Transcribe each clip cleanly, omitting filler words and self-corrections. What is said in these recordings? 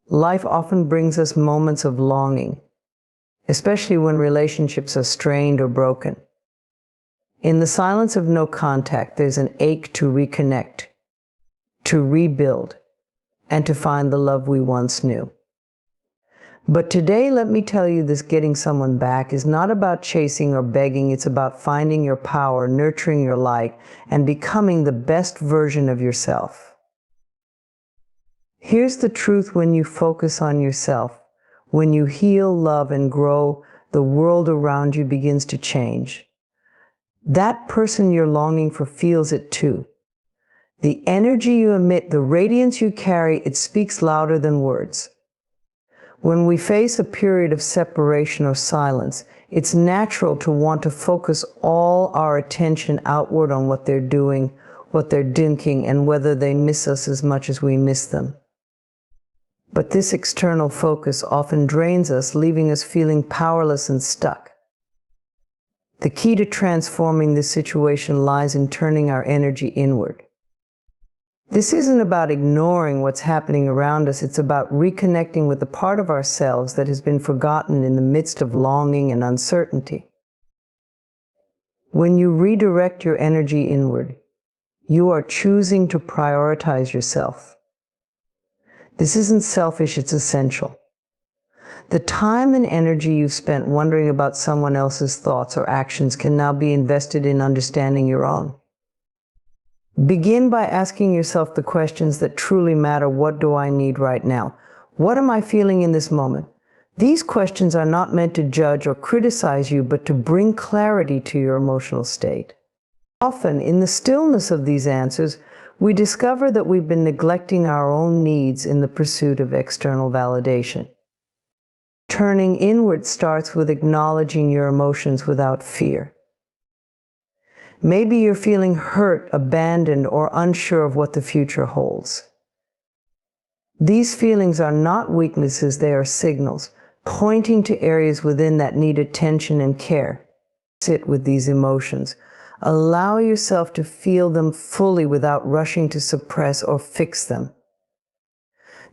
Life often brings us moments of longing, especially when relationships are strained or broken. In the silence of no contact, there's an ache to reconnect, to rebuild, and to find the love we once knew. But today, let me tell you, this getting someone back is not about chasing or begging. It's about finding your power, nurturing your light, and becoming the best version of yourself. Here's the truth: when you focus on yourself, when you heal, love, and grow, the world around you begins to change. That person you're longing for feels it too. The energy you emit, the radiance you carry, it speaks louder than words. When we face a period of separation or silence, it's natural to want to focus all our attention outward on what they're doing, what they're thinking, and whether they miss us as much as we miss them. But this external focus often drains us, leaving us feeling powerless and stuck. The key to transforming this situation lies in turning our energy inward. This isn't about ignoring what's happening around us. It's about reconnecting with the part of ourselves that has been forgotten in the midst of longing and uncertainty. When you redirect your energy inward, you are choosing to prioritize yourself. This isn't selfish, it's essential. The time and energy you've spent wondering about someone else's thoughts or actions can now be invested in understanding your own. Begin by asking yourself the questions that truly matter. What do I need right now? What am I feeling in this moment? These questions are not meant to judge or criticize you, but to bring clarity to your emotional state. Often, in the stillness of these answers, we discover that we've been neglecting our own needs in the pursuit of external validation. Turning inward starts with acknowledging your emotions without fear. Maybe you're feeling hurt, abandoned, or unsure of what the future holds. These feelings are not weaknesses, they are signals, pointing to areas within that need attention and care. Sit with these emotions. Allow yourself to feel them fully without rushing to suppress or fix them.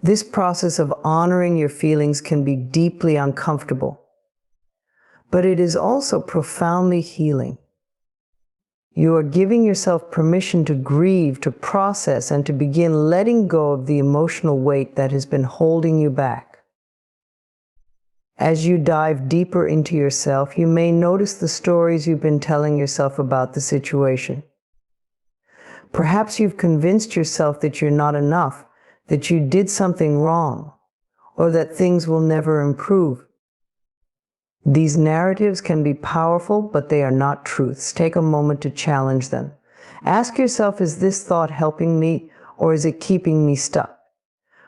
This process of honoring your feelings can be deeply uncomfortable, but it is also profoundly healing. You are giving yourself permission to grieve, to process, and to begin letting go of the emotional weight that has been holding you back. As you dive deeper into yourself, you may notice the stories you've been telling yourself about the situation. Perhaps you've convinced yourself that you're not enough, that you did something wrong, or that things will never improve. These narratives can be powerful, but they are not truths. Take a moment to challenge them. Ask yourself, is this thought helping me, or is it keeping me stuck?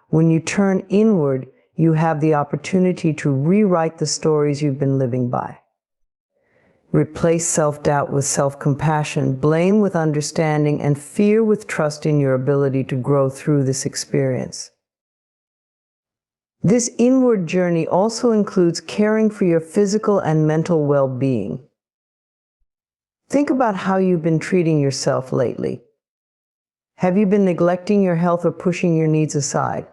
When you turn inward, you have the opportunity to rewrite the stories you've been living by. Replace self-doubt with self-compassion, blame with understanding, and fear with trust in your ability to grow through this experience. This inward journey also includes caring for your physical and mental well-being. Think about how you've been treating yourself lately. Have you been neglecting your health or pushing your needs aside?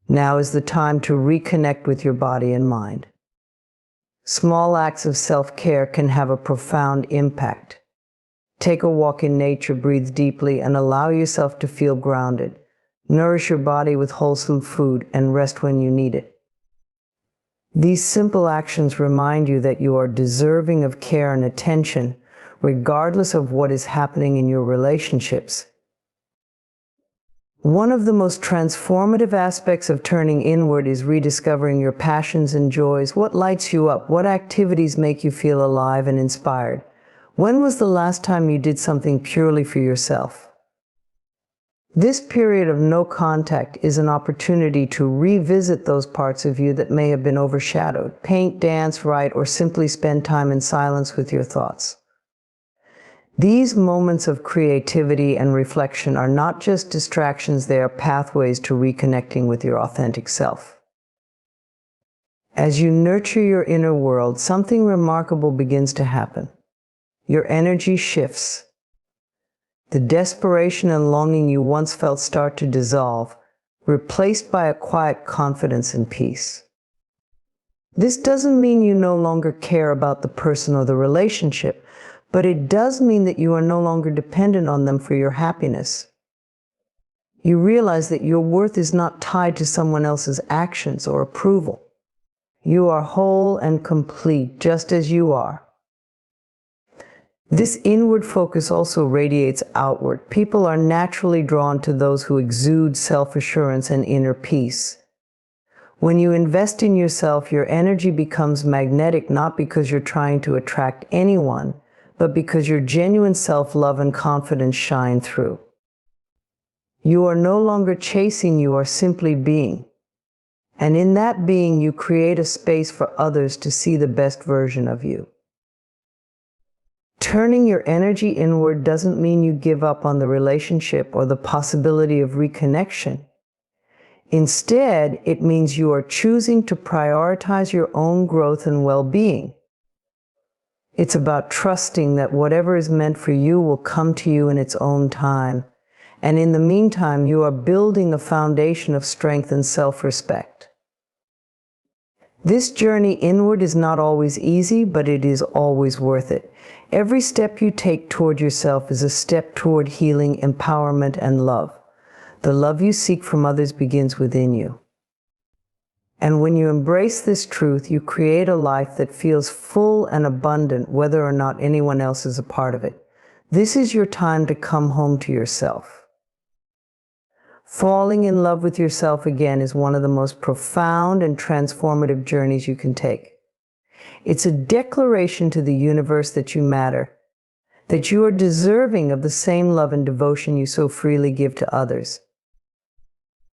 Now is the time to reconnect with your body and mind. Small acts of self-care can have a profound impact. Take a walk in nature, breathe deeply, and allow yourself to feel grounded. Nourish your body with wholesome food and rest when you need it. These simple actions remind you that you are deserving of care and attention, regardless of what is happening in your relationships. One of the most transformative aspects of turning inward is rediscovering your passions and joys. What lights you up? What activities make you feel alive and inspired? When was the last time you did something purely for yourself? This period of no contact is an opportunity to revisit those parts of you that may have been overshadowed. Paint, dance, write, or simply spend time in silence with your thoughts. These moments of creativity and reflection are not just distractions, they are pathways to reconnecting with your authentic self. As you nurture your inner world, something remarkable begins to happen. Your energy shifts. The desperation and longing you once felt start to dissolve, replaced by a quiet confidence and peace. This doesn't mean you no longer care about the person or the relationship, but it does mean that you are no longer dependent on them for your happiness. You realize that your worth is not tied to someone else's actions or approval. You are whole and complete just as you are. This inward focus also radiates outward. People are naturally drawn to those who exude self-assurance and inner peace. When you invest in yourself, your energy becomes magnetic, not because you're trying to attract anyone, but because your genuine self-love and confidence shine through. You are no longer chasing, you are simply being. And in that being, you create a space for others to see the best version of you. Turning your energy inward doesn't mean you give up on the relationship or the possibility of reconnection. Instead, it means you are choosing to prioritize your own growth and well-being. It's about trusting that whatever is meant for you will come to you in its own time. And in the meantime, you are building a foundation of strength and self-respect. This journey inward is not always easy, but it is always worth it. Every step you take toward yourself is a step toward healing, empowerment, and love. The love you seek from others begins within you. And when you embrace this truth, you create a life that feels full and abundant, whether or not anyone else is a part of it. This is your time to come home to yourself. Falling in love with yourself again is one of the most profound and transformative journeys you can take. It's a declaration to the universe that you matter, that you are deserving of the same love and devotion you so freely give to others.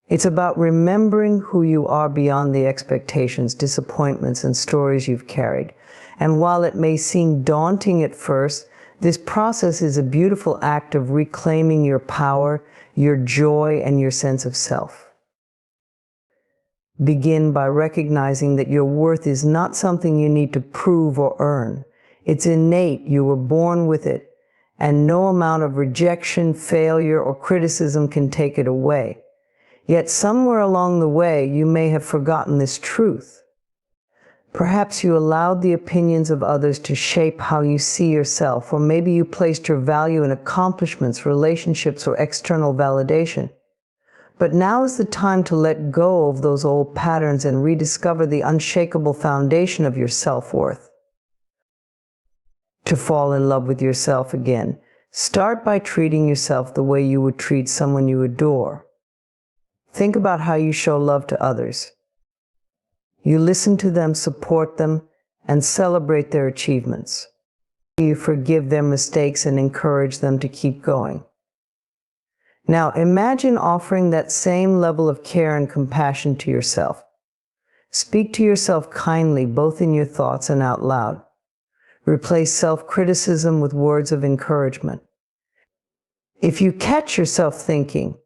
It's about remembering who you are beyond the expectations, disappointments, and stories you've carried. And while it may seem daunting at first, this process is a beautiful act of reclaiming your power, your joy, and your sense of self. Begin by recognizing that your worth is not something you need to prove or earn. It's innate, you were born with it, and no amount of rejection, failure, or criticism can take it away. Yet somewhere along the way, you may have forgotten this truth. Perhaps you allowed the opinions of others to shape how you see yourself, or maybe you placed your value in accomplishments, relationships, or external validation. But now is the time to let go of those old patterns and rediscover the unshakable foundation of your self-worth. To fall in love with yourself again, start by treating yourself the way you would treat someone you adore. Think about how you show love to others. You listen to them, support them, and celebrate their achievements. You forgive their mistakes and encourage them to keep going. Now imagine offering that same level of care and compassion to yourself. Speak to yourself kindly, both in your thoughts and out loud. Replace self-criticism with words of encouragement. If you catch yourself thinking,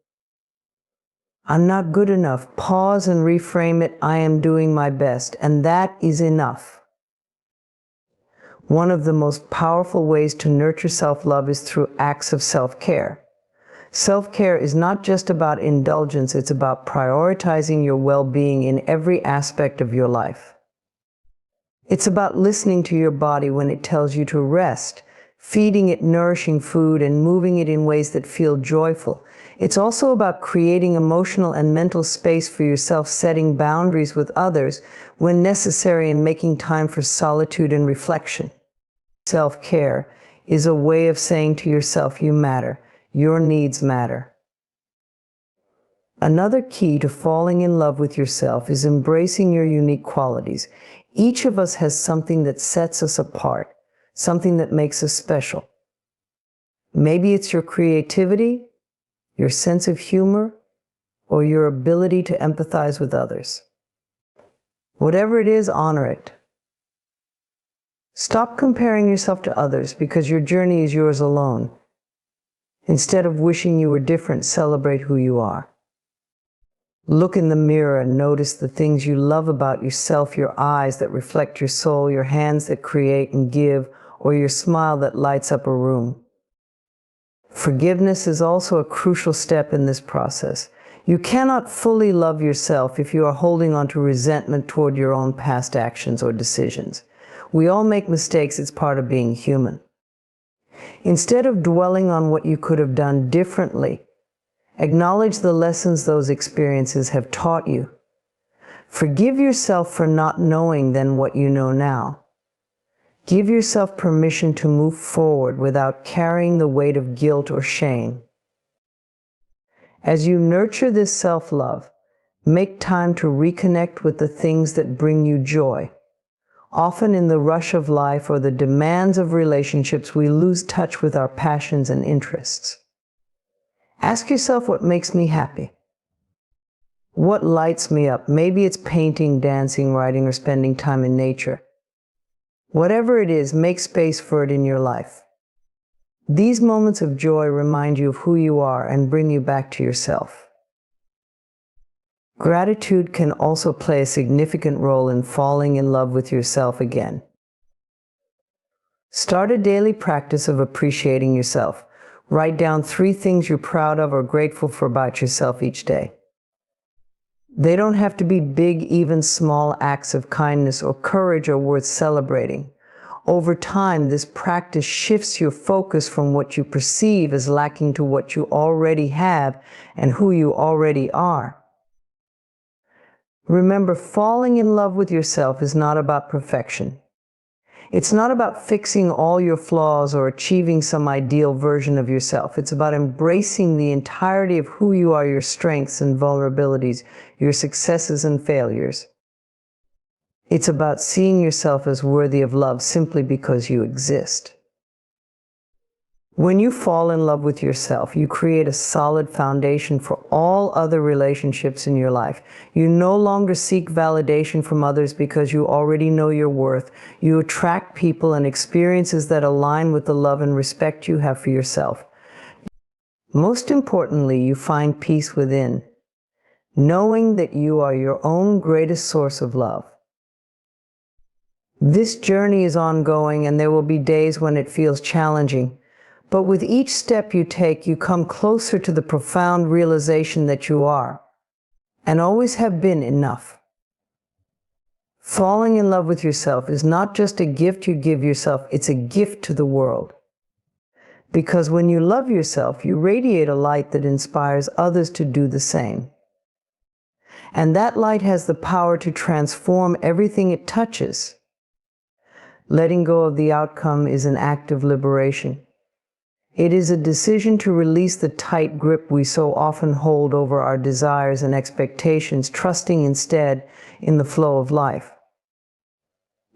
"I'm not good enough," pause and reframe it, "I am doing my best," and that is enough. One of the most powerful ways to nurture self-love is through acts of self-care. Self-care is not just about indulgence, it's about prioritizing your well-being in every aspect of your life. It's about listening to your body when it tells you to rest, feeding it nourishing food, and moving it in ways that feel joyful. It's also about creating emotional and mental space for yourself, setting boundaries with others when necessary, and making time for solitude and reflection. Self-care is a way of saying to yourself, you matter. Your needs matter. Another key to falling in love with yourself is embracing your unique qualities. Each of us has something that sets us apart, something that makes us special. Maybe it's your creativity, your sense of humor, or your ability to empathize with others. Whatever it is, honor it. Stop comparing yourself to others because your journey is yours alone. Instead of wishing you were different, celebrate who you are. Look in the mirror and notice the things you love about yourself, your eyes that reflect your soul, your hands that create and give, or your smile that lights up a room. Forgiveness is also a crucial step in this process. You cannot fully love yourself if you are holding on to resentment toward your own past actions or decisions. We all make mistakes. It's part of being human. Instead of dwelling on what you could have done differently, acknowledge the lessons those experiences have taught you. Forgive yourself for not knowing then what you know now. Give yourself permission to move forward without carrying the weight of guilt or shame. As you nurture this self-love, make time to reconnect with the things that bring you joy. Often in the rush of life or the demands of relationships, we lose touch with our passions and interests. Ask yourself, what makes me happy? What lights me up? Maybe it's painting, dancing, writing, or spending time in nature. Whatever it is, make space for it in your life. These moments of joy remind you of who you are and bring you back to yourself. Gratitude can also play a significant role in falling in love with yourself again. Start a daily practice of appreciating yourself. Write down 3 things you're proud of or grateful for about yourself each day. They don't have to be big, even small acts of kindness or courage are worth celebrating. Over time, this practice shifts your focus from what you perceive as lacking to what you already have and who you already are. Remember, falling in love with yourself is not about perfection. It's not about fixing all your flaws or achieving some ideal version of yourself. It's about embracing the entirety of who you are, your strengths and vulnerabilities, your successes and failures. It's about seeing yourself as worthy of love simply because you exist. When you fall in love with yourself, you create a solid foundation for all other relationships in your life. You no longer seek validation from others because you already know your worth. You attract people and experiences that align with the love and respect you have for yourself. Most importantly, you find peace within, knowing that you are your own greatest source of love. This journey is ongoing, and there will be days when it feels challenging. But with each step you take, you come closer to the profound realization that you are, and always have been, enough. Falling in love with yourself is not just a gift you give yourself, it's a gift to the world. Because when you love yourself, you radiate a light that inspires others to do the same. And that light has the power to transform everything it touches. Letting go of the outcome is an act of liberation. It is a decision to release the tight grip we so often hold over our desires and expectations, trusting instead in the flow of life.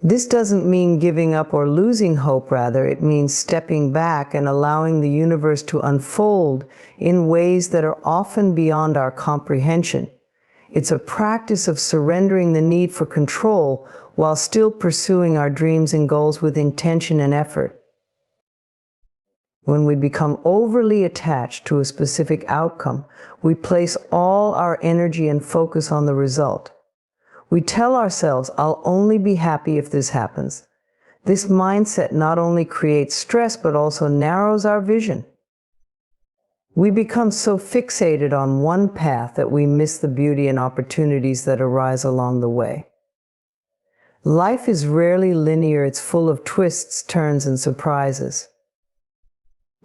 This doesn't mean giving up or losing hope, rather, it means stepping back and allowing the universe to unfold in ways that are often beyond our comprehension. It's a practice of surrendering the need for control while still pursuing our dreams and goals with intention and effort. When we become overly attached to a specific outcome, we place all our energy and focus on the result. We tell ourselves, I'll only be happy if this happens. This mindset not only creates stress, but also narrows our vision. We become so fixated on one path that we miss the beauty and opportunities that arise along the way. Life is rarely linear. It's full of twists, turns, and surprises.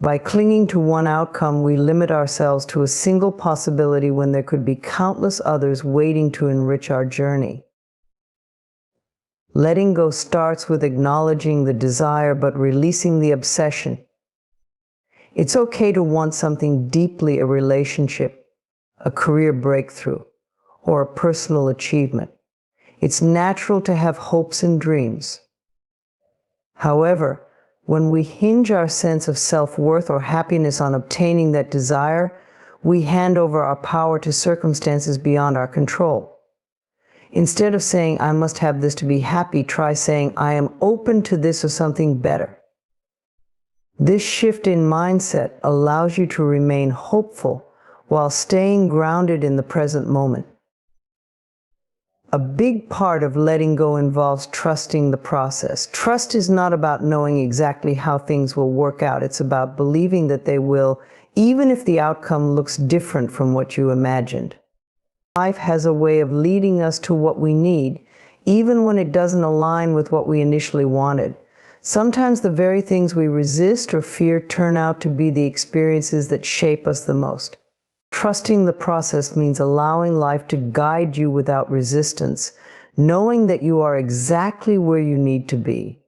By clinging to one outcome, we limit ourselves to a single possibility when there could be countless others waiting to enrich our journey. Letting go starts with acknowledging the desire but releasing the obsession. It's okay to want something deeply, a relationship, a career breakthrough, or a personal achievement. It's natural to have hopes and dreams. However, when we hinge our sense of self-worth or happiness on obtaining that desire, we hand over our power to circumstances beyond our control. Instead of saying, I must have this to be happy, try saying, I am open to this or something better. This shift in mindset allows you to remain hopeful while staying grounded in the present moment. A big part of letting go involves trusting the process. Trust is not about knowing exactly how things will work out. It's about believing that they will even if the outcome looks different from what you imagined. Life has a way of leading us to what we need, even when it doesn't align with what we initially wanted. Sometimes the very things we resist or fear turn out to be the experiences that shape us the most. Trusting the process means allowing life to guide you without resistance, knowing that you are exactly where you need to be.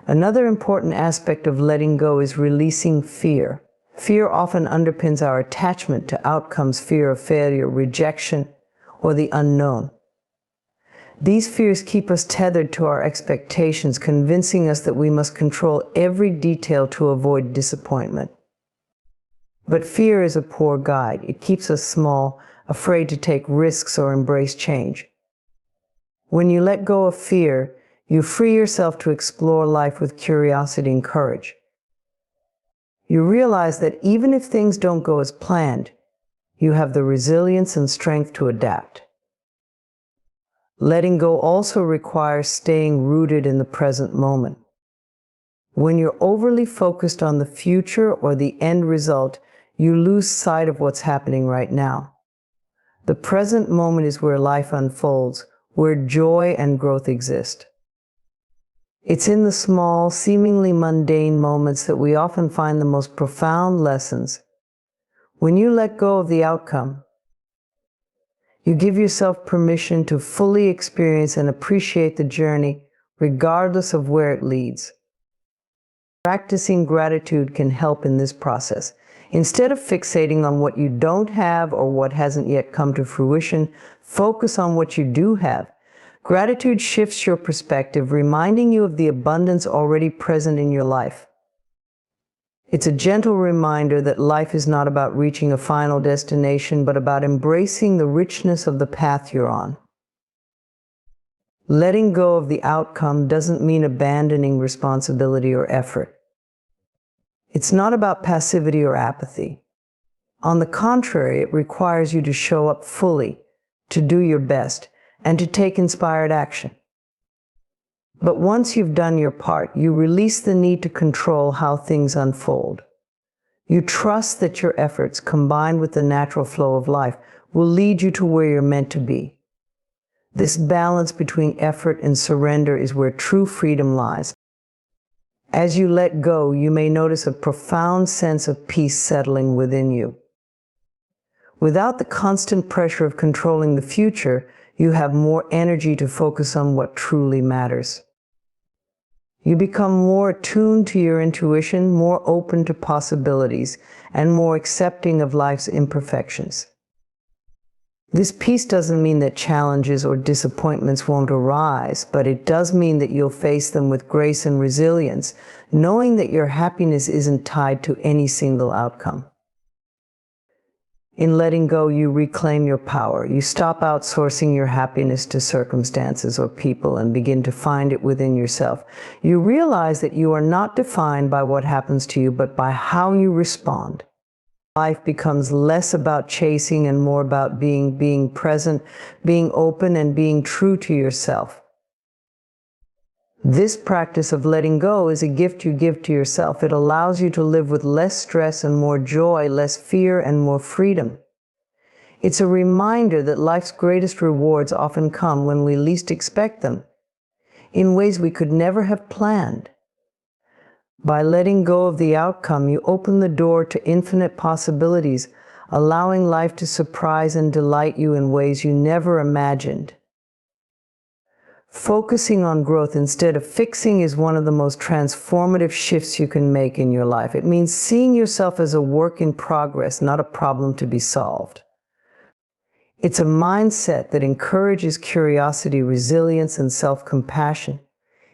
Another important aspect of letting go is releasing fear. Fear often underpins our attachment to outcomes, fear of failure, rejection, or the unknown. These fears keep us tethered to our expectations, convincing us that we must control every detail to avoid disappointment. But fear is a poor guide. It keeps us small, afraid to take risks or embrace change. When you let go of fear, you free yourself to explore life with curiosity and courage. You realize that even if things don't go as planned, you have the resilience and strength to adapt. Letting go also requires staying rooted in the present moment. When you're overly focused on the future or the end result, you lose sight of what's happening right now. The present moment is where life unfolds, where joy and growth exist. It's in the small, seemingly mundane moments that we often find the most profound lessons. When you let go of the outcome, you give yourself permission to fully experience and appreciate the journey, regardless of where it leads. Practicing gratitude can help in this process. Instead of fixating on what you don't have or what hasn't yet come to fruition, focus on what you do have. Gratitude shifts your perspective, reminding you of the abundance already present in your life. It's a gentle reminder that life is not about reaching a final destination, but about embracing the richness of the path you're on. Letting go of the outcome doesn't mean abandoning responsibility or effort. It's not about passivity or apathy. On the contrary, it requires you to show up fully, to do your best, and to take inspired action. But once you've done your part, you release the need to control how things unfold. You trust that your efforts, combined with the natural flow of life, will lead you to where you're meant to be. This balance between effort and surrender is where true freedom lies. As you let go, you may notice a profound sense of peace settling within you. Without the constant pressure of controlling the future, you have more energy to focus on what truly matters. You become more attuned to your intuition, more open to possibilities, and more accepting of life's imperfections. This peace doesn't mean that challenges or disappointments won't arise, but it does mean that you'll face them with grace and resilience, knowing that your happiness isn't tied to any single outcome. In letting go, you reclaim your power. You stop outsourcing your happiness to circumstances or people and begin to find it within yourself. You realize that you are not defined by what happens to you, but by how you respond. Life becomes less about chasing and more about being present, being open, and being true to yourself. This practice of letting go is a gift you give to yourself. It allows you to live with less stress and more joy, less fear and more freedom. It's a reminder that life's greatest rewards often come when we least expect them, in ways we could never have planned. By letting go of the outcome, you open the door to infinite possibilities, allowing life to surprise and delight you in ways you never imagined. Focusing on growth instead of fixing is one of the most transformative shifts you can make in your life. It means seeing yourself as a work in progress, not a problem to be solved. It's a mindset that encourages curiosity, resilience, and self-compassion,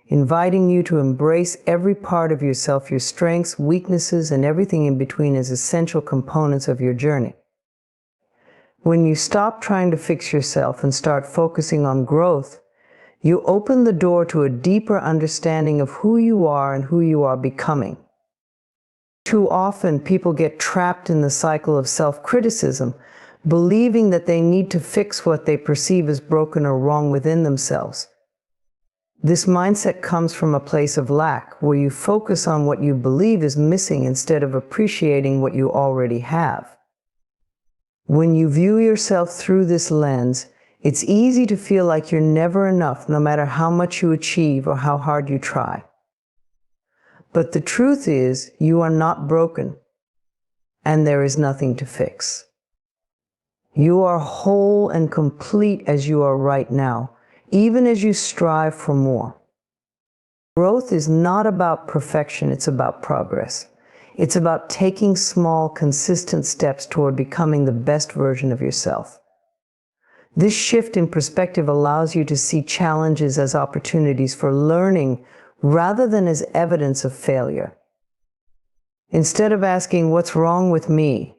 inviting you to embrace every part of yourself, your strengths, weaknesses, and everything in between as essential components of your journey. When you stop trying to fix yourself and start focusing on growth, you open the door to a deeper understanding of who you are and who you are becoming. Too often, people get trapped in the cycle of self-criticism, believing that they need to fix what they perceive as broken or wrong within themselves. This mindset comes from a place of lack, where you focus on what you believe is missing instead of appreciating what you already have. When you view yourself through this lens, it's easy to feel like you're never enough, no matter how much you achieve or how hard you try. But the truth is, you are not broken, and there is nothing to fix. You are whole and complete as you are right now, even as you strive for more. Growth is not about perfection, it's about progress. It's about taking small, consistent steps toward becoming the best version of yourself. This shift in perspective allows you to see challenges as opportunities for learning rather than as evidence of failure. Instead of asking, "What's wrong with me?"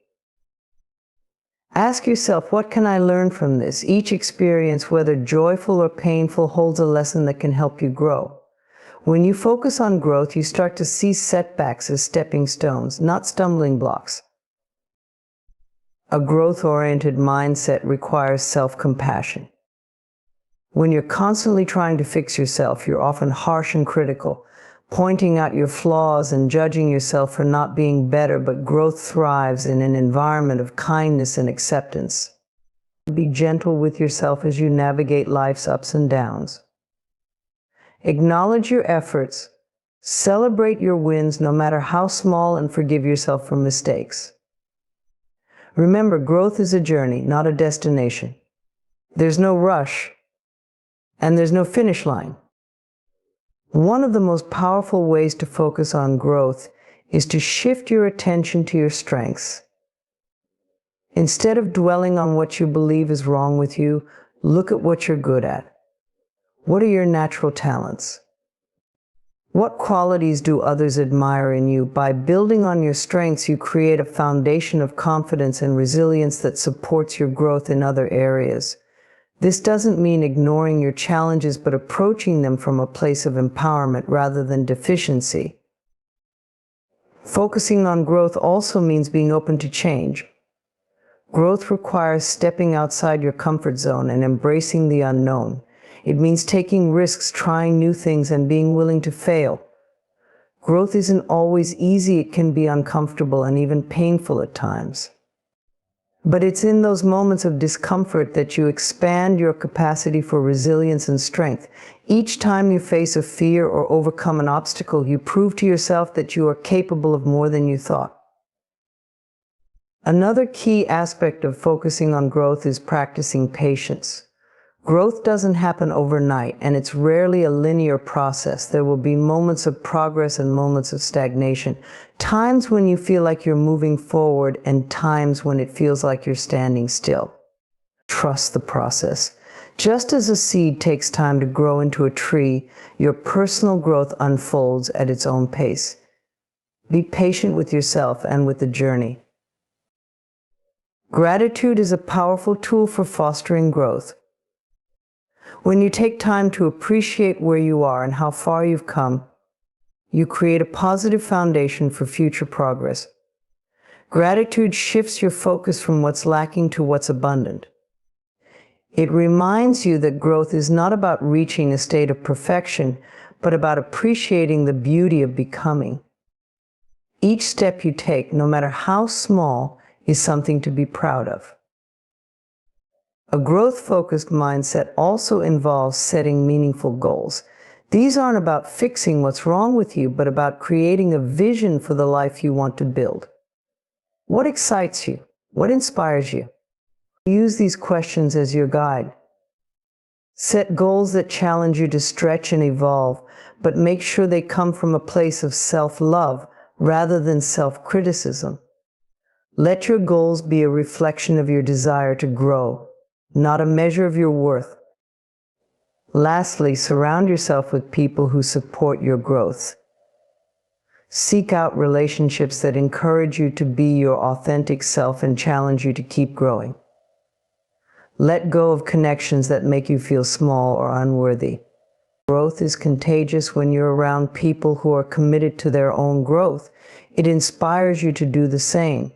ask yourself, "What can I learn from this?" Each experience, whether joyful or painful, holds a lesson that can help you grow. When you focus on growth, you start to see setbacks as stepping stones, not stumbling blocks. A growth-oriented mindset requires self-compassion. When you're constantly trying to fix yourself, you're often harsh and critical, pointing out your flaws and judging yourself for not being better, but growth thrives in an environment of kindness and acceptance. Be gentle with yourself as you navigate life's ups and downs. Acknowledge your efforts, celebrate your wins no matter how small, and forgive yourself for mistakes. Remember, growth is a journey, not a destination. There's no rush, and there's no finish line. One of the most powerful ways to focus on growth is to shift your attention to your strengths. Instead of dwelling on what you believe is wrong with you, look at what you're good at. What are your natural talents? What qualities do others admire in you? By building on your strengths, you create a foundation of confidence and resilience that supports your growth in other areas. This doesn't mean ignoring your challenges, but approaching them from a place of empowerment rather than deficiency. Focusing on growth also means being open to change. Growth requires stepping outside your comfort zone and embracing the unknown. It means taking risks, trying new things, and being willing to fail. Growth isn't always easy. It can be uncomfortable and even painful at times. But it's in those moments of discomfort that you expand your capacity for resilience and strength. Each time you face a fear or overcome an obstacle, you prove to yourself that you are capable of more than you thought. Another key aspect of focusing on growth is practicing patience. Growth doesn't happen overnight, and it's rarely a linear process. There will be moments of progress and moments of stagnation, times when you feel like you're moving forward and times when it feels like you're standing still. Trust the process. Just as a seed takes time to grow into a tree, your personal growth unfolds at its own pace. Be patient with yourself and with the journey. Gratitude is a powerful tool for fostering growth. When you take time to appreciate where you are and how far you've come, you create a positive foundation for future progress. Gratitude shifts your focus from what's lacking to what's abundant. It reminds you that growth is not about reaching a state of perfection, but about appreciating the beauty of becoming. Each step you take, no matter how small, is something to be proud of. A growth-focused mindset also involves setting meaningful goals. These aren't about fixing what's wrong with you, but about creating a vision for the life you want to build. What excites you? What inspires you? Use these questions as your guide. Set goals that challenge you to stretch and evolve, but make sure they come from a place of self-love rather than self-criticism. Let your goals be a reflection of your desire to grow, not a measure of your worth. Lastly, surround yourself with people who support your growth. Seek out relationships that encourage you to be your authentic self and challenge you to keep growing. Let go of connections that make you feel small or unworthy. Growth is contagious when you're around people who are committed to their own growth. It inspires you to do the same.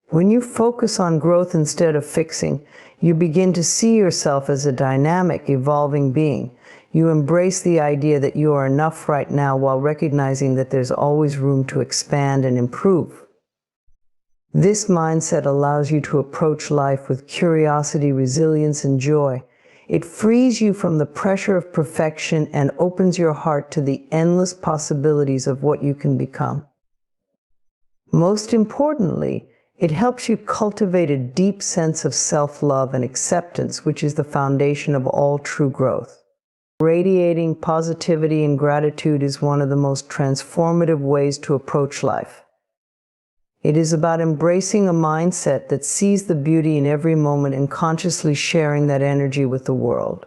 When you focus on growth instead of fixing, you begin to see yourself as a dynamic, evolving being. You embrace the idea that you are enough right now while recognizing that there's always room to expand and improve. This mindset allows you to approach life with curiosity, resilience, and joy. It frees you from the pressure of perfection and opens your heart to the endless possibilities of what you can become. Most importantly, it helps you cultivate a deep sense of self-love and acceptance, which is the foundation of all true growth. Radiating positivity and gratitude is one of the most transformative ways to approach life. It is about embracing a mindset that sees the beauty in every moment and consciously sharing that energy with the world.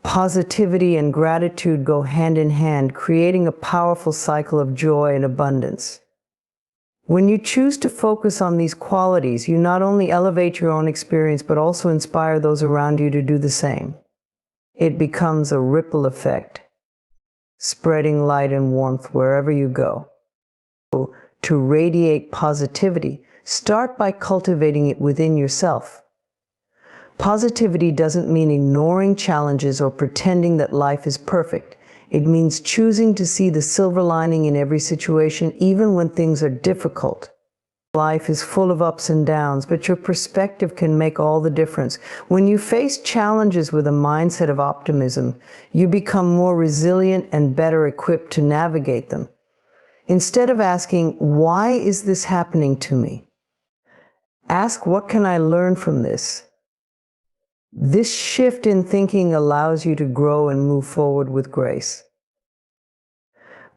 Positivity and gratitude go hand in hand, creating a powerful cycle of joy and abundance. When you choose to focus on these qualities, you not only elevate your own experience, but also inspire those around you to do the same. It becomes a ripple effect, spreading light and warmth wherever you go. To radiate positivity, start by cultivating it within yourself. Positivity doesn't mean ignoring challenges or pretending that life is perfect. It means choosing to see the silver lining in every situation, even when things are difficult. Life is full of ups and downs, but your perspective can make all the difference. When you face challenges with a mindset of optimism, you become more resilient and better equipped to navigate them. Instead of asking, "Why is this happening to me?" ask, "What can I learn from this?" This shift in thinking allows you to grow and move forward with grace.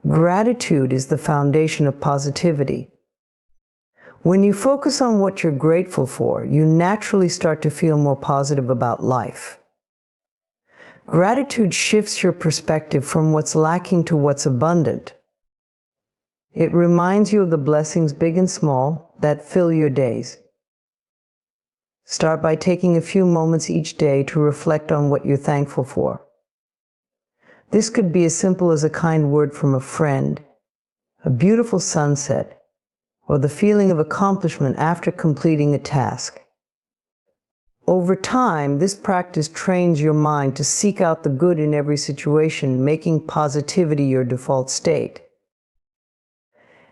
Gratitude is the foundation of positivity. When you focus on what you're grateful for, you naturally start to feel more positive about life. Gratitude shifts your perspective from what's lacking to what's abundant. It reminds you of the blessings, big and small, that fill your days. Start by taking a few moments each day to reflect on what you're thankful for. This could be as simple as a kind word from a friend, a beautiful sunset, or the feeling of accomplishment after completing a task. Over time, this practice trains your mind to seek out the good in every situation, making positivity your default state.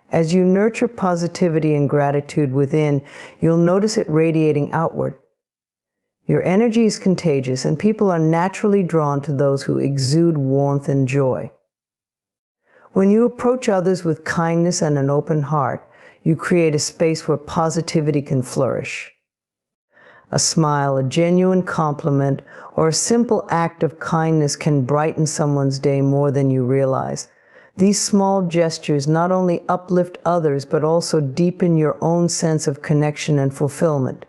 As you nurture positivity and gratitude within, you'll notice it radiating outward. Your energy is contagious, and people are naturally drawn to those who exude warmth and joy. When you approach others with kindness and an open heart, you create a space where positivity can flourish. A smile, a genuine compliment, or a simple act of kindness can brighten someone's day more than you realize. These small gestures not only uplift others, but also deepen your own sense of connection and fulfillment.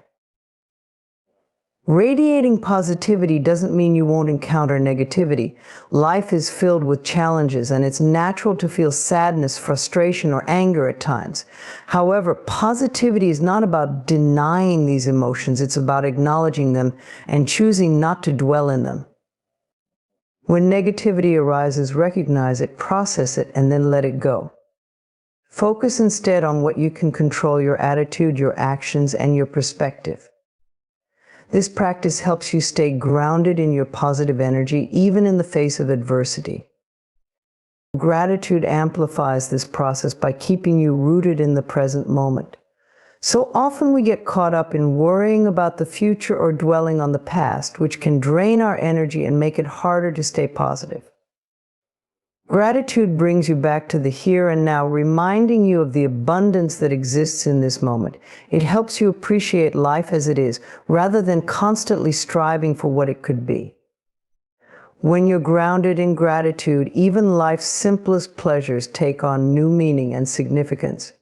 Radiating positivity doesn't mean you won't encounter negativity. Life is filled with challenges, and it's natural to feel sadness, frustration, or anger at times. However, positivity is not about denying these emotions. It's about acknowledging them and choosing not to dwell in them. When negativity arises, recognize it, process it, and then let it go. Focus instead on what you can control: your attitude, your actions, and your perspective. This practice helps you stay grounded in your positive energy, even in the face of adversity. Gratitude amplifies this process by keeping you rooted in the present moment. So often we get caught up in worrying about the future or dwelling on the past, which can drain our energy and make it harder to stay positive. Gratitude brings you back to the here and now, reminding you of the abundance that exists in this moment. It helps you appreciate life as it is, rather than constantly striving for what it could be. When you're grounded in gratitude, even life's simplest pleasures take on new meaning and significance.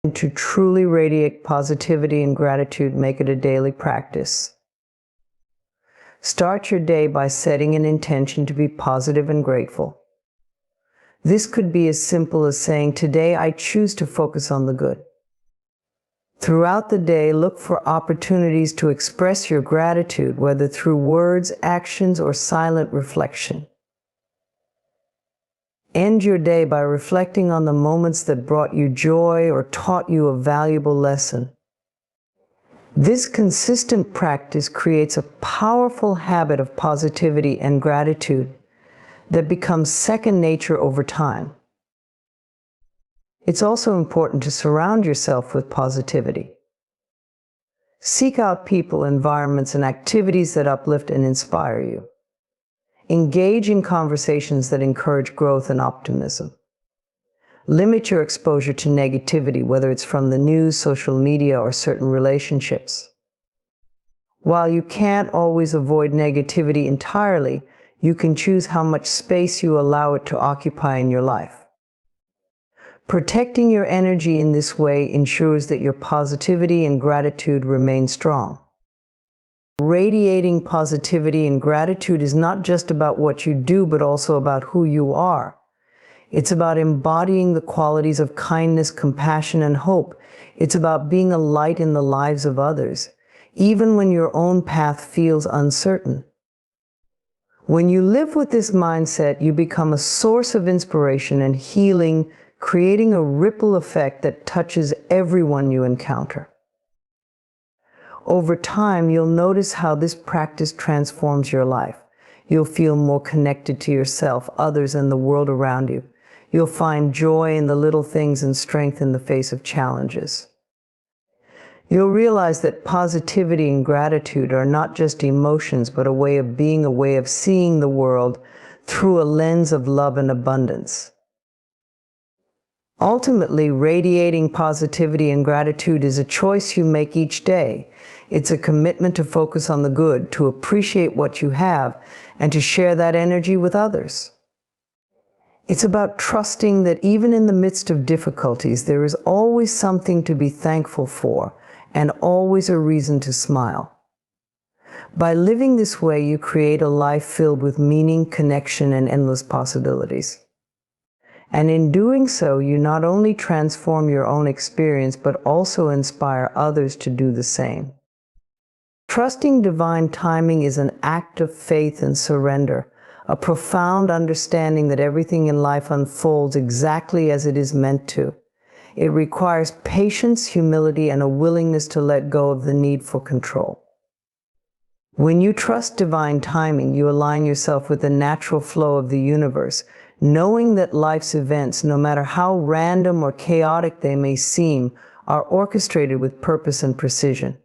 And to truly radiate positivity and gratitude, make it a daily practice. Start your day by setting an intention to be positive and grateful. This could be as simple as saying, "Today I choose to focus on the good." Throughout the day, look for opportunities to express your gratitude, whether through words, actions, or silent reflection. End your day by reflecting on the moments that brought you joy or taught you a valuable lesson. This consistent practice creates a powerful habit of positivity and gratitude that becomes second nature over time. It's also important to surround yourself with positivity. Seek out people, environments, and activities that uplift and inspire you. Engage in conversations that encourage growth and optimism. Limit your exposure to negativity, whether it's from the news, social media, or certain relationships. While you can't always avoid negativity entirely, you can choose how much space you allow it to occupy in your life. Protecting your energy in this way ensures that your positivity and gratitude remain strong. Radiating positivity and gratitude is not just about what you do, but also about who you are. It's about embodying the qualities of kindness, compassion, and hope. It's about being a light in the lives of others, even when your own path feels uncertain. When you live with this mindset, you become a source of inspiration and healing, creating a ripple effect that touches everyone you encounter. Over time, you'll notice how this practice transforms your life. You'll feel more connected to yourself, others, and the world around you. You'll find joy in the little things and strength in the face of challenges. You'll realize that positivity and gratitude are not just emotions, but a way of being, a way of seeing the world through a lens of love and abundance. Ultimately, radiating positivity and gratitude is a choice you make each day. It's a commitment to focus on the good, to appreciate what you have, and to share that energy with others. It's about trusting that even in the midst of difficulties, there is always something to be thankful for, and always a reason to smile. By living this way, you create a life filled with meaning, connection, and endless possibilities. And in doing so, you not only transform your own experience, but also inspire others to do the same. Trusting divine timing is an act of faith and surrender, a profound understanding that everything in life unfolds exactly as it is meant to. It requires patience, humility, and a willingness to let go of the need for control. When you trust divine timing, you align yourself with the natural flow of the universe, knowing that life's events, no matter how random or chaotic they may seem, are orchestrated with purpose and precision.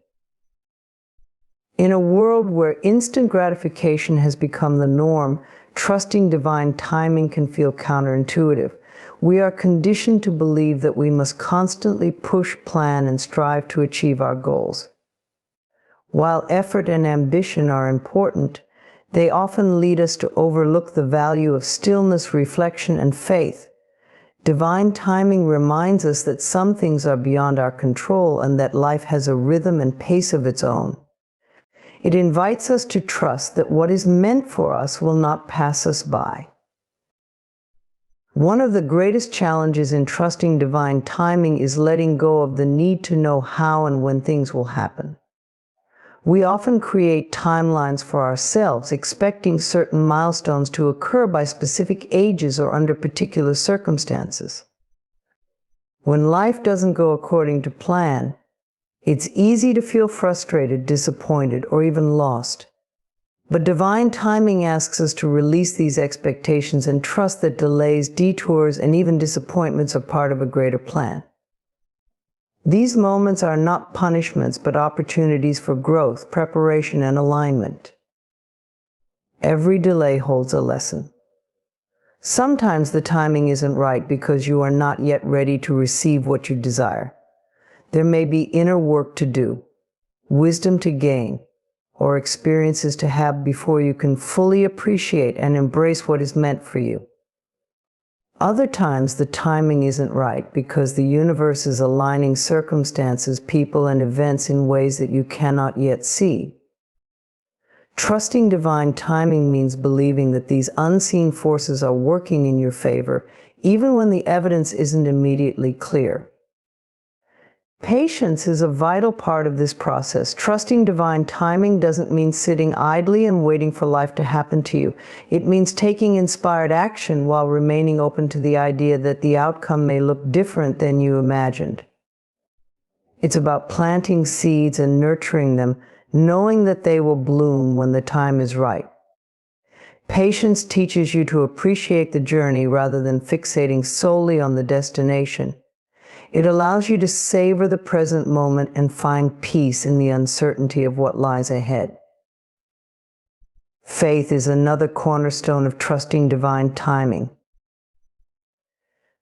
In a world where instant gratification has become the norm, trusting divine timing can feel counterintuitive. We are conditioned to believe that we must constantly push, plan, and strive to achieve our goals. While effort and ambition are important, they often lead us to overlook the value of stillness, reflection, and faith. Divine timing reminds us that some things are beyond our control and that life has a rhythm and pace of its own. It invites us to trust that what is meant for us will not pass us by. One of the greatest challenges in trusting divine timing is letting go of the need to know how and when things will happen. We often create timelines for ourselves, expecting certain milestones to occur by specific ages or under particular circumstances. When life doesn't go according to plan, it's easy to feel frustrated, disappointed, or even lost. But divine timing asks us to release these expectations and trust that delays, detours, and even disappointments are part of a greater plan. These moments are not punishments, but opportunities for growth, preparation, and alignment. Every delay holds a lesson. Sometimes the timing isn't right because you are not yet ready to receive what you desire. There may be inner work to do, wisdom to gain, or experiences to have before you can fully appreciate and embrace what is meant for you. Other times the timing isn't right because the universe is aligning circumstances, people, and events in ways that you cannot yet see. Trusting divine timing means believing that these unseen forces are working in your favor, even when the evidence isn't immediately clear. Patience is a vital part of this process. Trusting divine timing doesn't mean sitting idly and waiting for life to happen to you. It means taking inspired action while remaining open to the idea that the outcome may look different than you imagined. It's about planting seeds and nurturing them, knowing that they will bloom when the time is right. Patience teaches you to appreciate the journey rather than fixating solely on the destination. It allows you to savor the present moment and find peace in the uncertainty of what lies ahead. Faith is another cornerstone of trusting divine timing.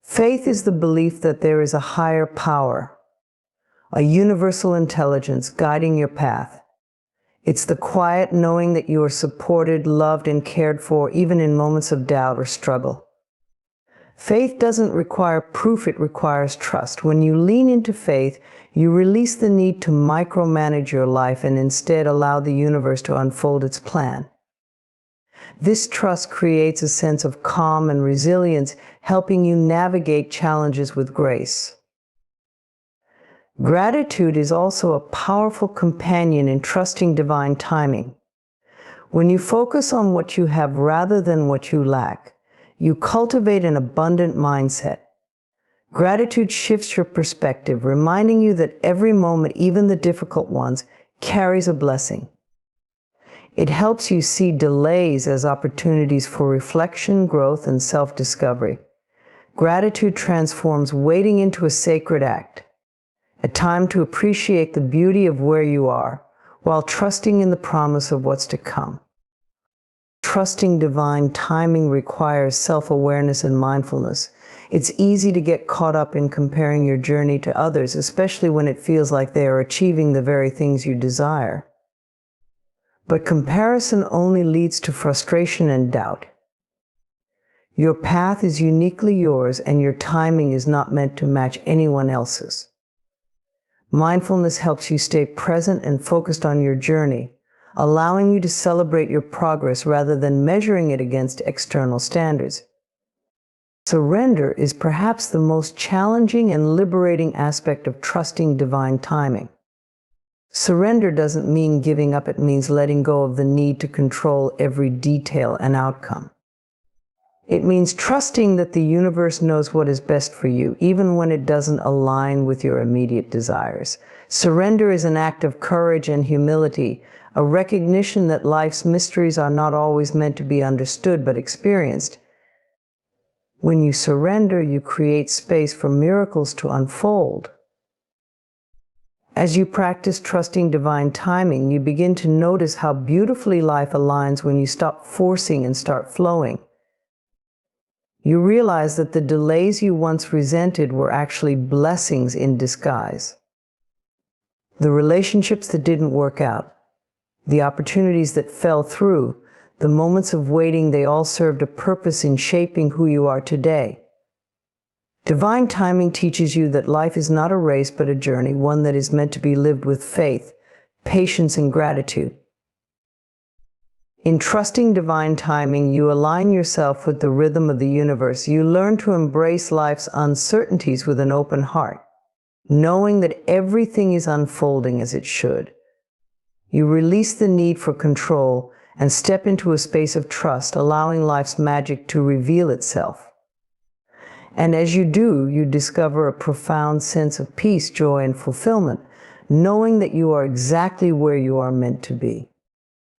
Faith is the belief that there is a higher power, a universal intelligence guiding your path. It's the quiet knowing that you are supported, loved, and cared for even in moments of doubt or struggle. Faith doesn't require proof, it requires trust. When you lean into faith, you release the need to micromanage your life and instead allow the universe to unfold its plan. This trust creates a sense of calm and resilience, helping you navigate challenges with grace. Gratitude is also a powerful companion in trusting divine timing. When you focus on what you have rather than what you lack, you cultivate an abundant mindset. Gratitude shifts your perspective, reminding you that every moment, even the difficult ones, carries a blessing. It helps you see delays as opportunities for reflection, growth, and self-discovery. Gratitude transforms waiting into a sacred act, a time to appreciate the beauty of where you are, while trusting in the promise of what's to come. Trusting divine timing requires self-awareness and mindfulness. It's easy to get caught up in comparing your journey to others, especially when it feels like they are achieving the very things you desire. But comparison only leads to frustration and doubt. Your path is uniquely yours, and your timing is not meant to match anyone else's. Mindfulness helps you stay present and focused on your journey, allowing you to celebrate your progress rather than measuring it against external standards. Surrender is perhaps the most challenging and liberating aspect of trusting divine timing. Surrender doesn't mean giving up, it means letting go of the need to control every detail and outcome. It means trusting that the universe knows what is best for you, even when it doesn't align with your immediate desires. Surrender is an act of courage and humility, a recognition that life's mysteries are not always meant to be understood but experienced. When you surrender, you create space for miracles to unfold. As you practice trusting divine timing, you begin to notice how beautifully life aligns when you stop forcing and start flowing. You realize that the delays you once resented were actually blessings in disguise. The relationships that didn't work out, the opportunities that fell through, the moments of waiting, they all served a purpose in shaping who you are today. Divine timing teaches you that life is not a race but a journey, one that is meant to be lived with faith, patience, and gratitude. In trusting divine timing, you align yourself with the rhythm of the universe. You learn to embrace life's uncertainties with an open heart, knowing that everything is unfolding as it should. You release the need for control and step into a space of trust, allowing life's magic to reveal itself. And as you do, you discover a profound sense of peace, joy, and fulfillment, knowing that you are exactly where you are meant to be.